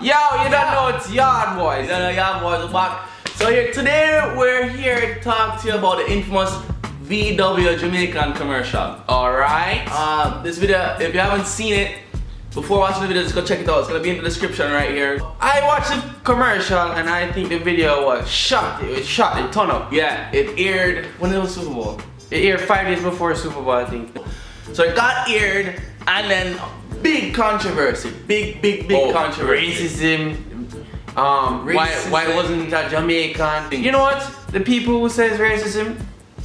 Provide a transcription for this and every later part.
Yo, you don't know it's Yard Boys. You don't know Yard Boys are back. So today we're here to talk to you about the infamous VW Jamaican commercial. Alright. This video, if you haven't seen it, before watching the video, just go check it out. It's gonna be in the description right here. I watched the commercial and I think the video was shot. It shot, it turned up. Yeah, it aired when it was Super Bowl. It aired 5 days before Super Bowl, I think. So it got aired and then big controversy. Big controversy. Racism. Why wasn't that Jamaican? You know what? The people who says racism,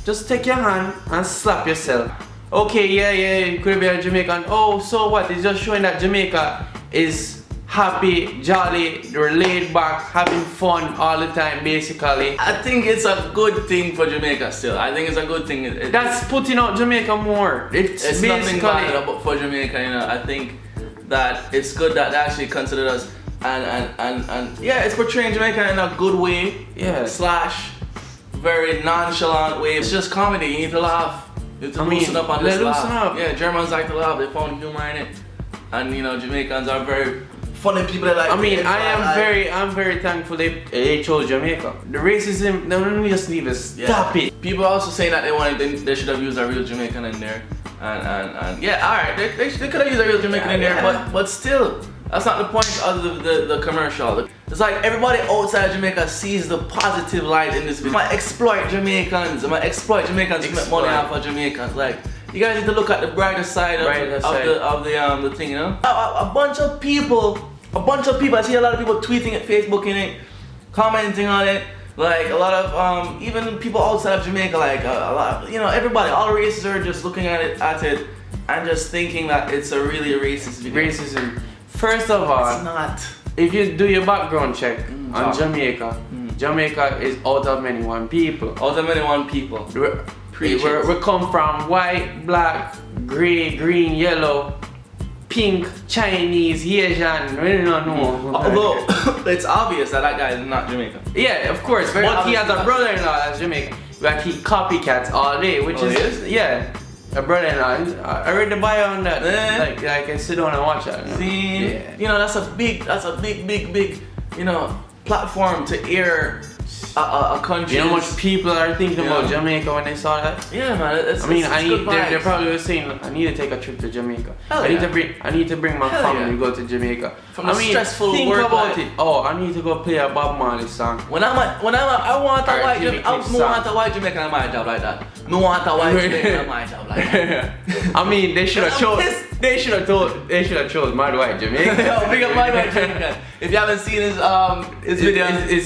just take your hand and slap yourself. Okay, yeah, it could be a Jamaican. Oh, so what? It's just showing that Jamaica is happy, jolly, they're laid back, having fun all the time, basically. I think it's a good thing for Jamaica still. I think it's a good thing. That's putting out Jamaica more. It's nothing bad for Jamaica, you know. I think that it's good that they actually considered us and yeah, it's portraying Jamaica in a good way. Yeah. / very nonchalant way. It's just comedy. You need to laugh. You need to loosen up on this laugh. Yeah, Germans like to laugh. They found humor in it, and you know, Jamaicans are very funny people that like. I mean, I'm very thankful they chose Jamaica. The racism, let me just leave it. Stop it. People are also saying that they should have used a real Jamaican in there, and yeah, all right, they could have used a real Jamaican in there, but still, that's not the point of the commercial. It's like everybody outside Jamaica sees the positive light in this video. I might exploit Jamaicans. I might exploit Jamaicans to make money off of Jamaicans. Like, you guys need to look at the brighter side of the thing, you know. A bunch of people. I see a lot of people tweeting it, Facebooking it, commenting on it. Like a lot of even people outside of Jamaica, like a lot of, you know, everybody, all races are just looking at it and just thinking that it's a really racist video. Racism. First of all, it's not. If you do your background check on Jamaica, Jamaica is out of many one people. Out of many one people. We come from white, black, grey, green, yellow, pink, Chinese, Asian, we don't know. Although, it's obvious that guy is not Jamaican. Yeah, of course, but he has a brother-in-law that's Jamaican. But he copycats all day, which is, yeah, a brother-in-law. I read the bio on that. Like I can sit down and watch that. You know? See, you know, that's a big, you know, platform to air a country. You know how much people are thinking about Jamaica when they saw that? Yeah, man. They're probably saying, I need to take a trip to Jamaica. I need to bring my family to go to Jamaica. From the stressful think work about life. it. Oh, I need to go play a Bob Marley song. I want a white Jamaican on my job like that. I want a white Jamaican on my job like that. I mean, they should have chose Mad White Jamaican. Yo, big up Mad White Jamaican. If you haven't seen his video,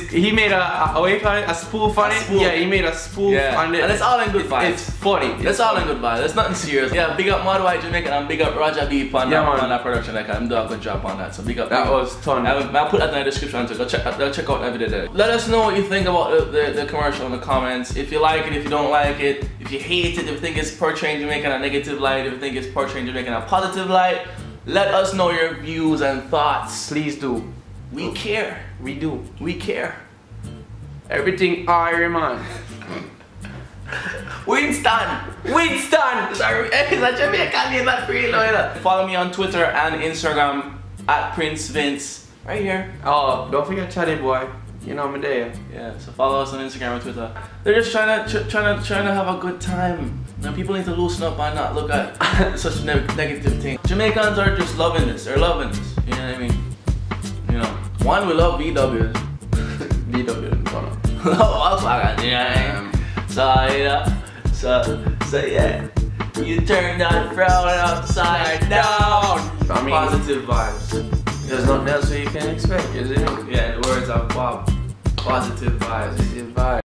he made a spoof on it. Yeah, he made a spoof on it. And it's all in good vibes. It's funny. It's all in good vibes. It's nothing serious. Yeah, big up Mad White Jamaican and big up Roger B on that production. Like, I'm doing a good job on that. So big up. That was fun. I'll put that in the description, so go check out that video there. Let us know what you think about the commercial in the comments. If you like it, if you don't like it, if you hate it, if you think it's portraying Jamaica in a negative light, if you think it's portraying Jamaica in a positive light, let us know your views and thoughts. Please do. We care. We do. We care. Everything Iron Man. Winston! Sorry, it's a Jamaican name, not free. Follow me on Twitter and Instagram at Prince Vince. Right here. Oh, don't forget Chatty Boy. You know me there. Yeah, so follow us on Instagram and Twitter. They're just trying to have a good time. Now people need to loosen up and not look at such negative things. Jamaicans are just loving this. They're loving this. You know what I mean? You know, one, we love VW. So yeah, you turn that frown upside down. I mean, positive vibes. There's nothing else you can expect, is it? Yeah, the words of Bob. Positive vibes.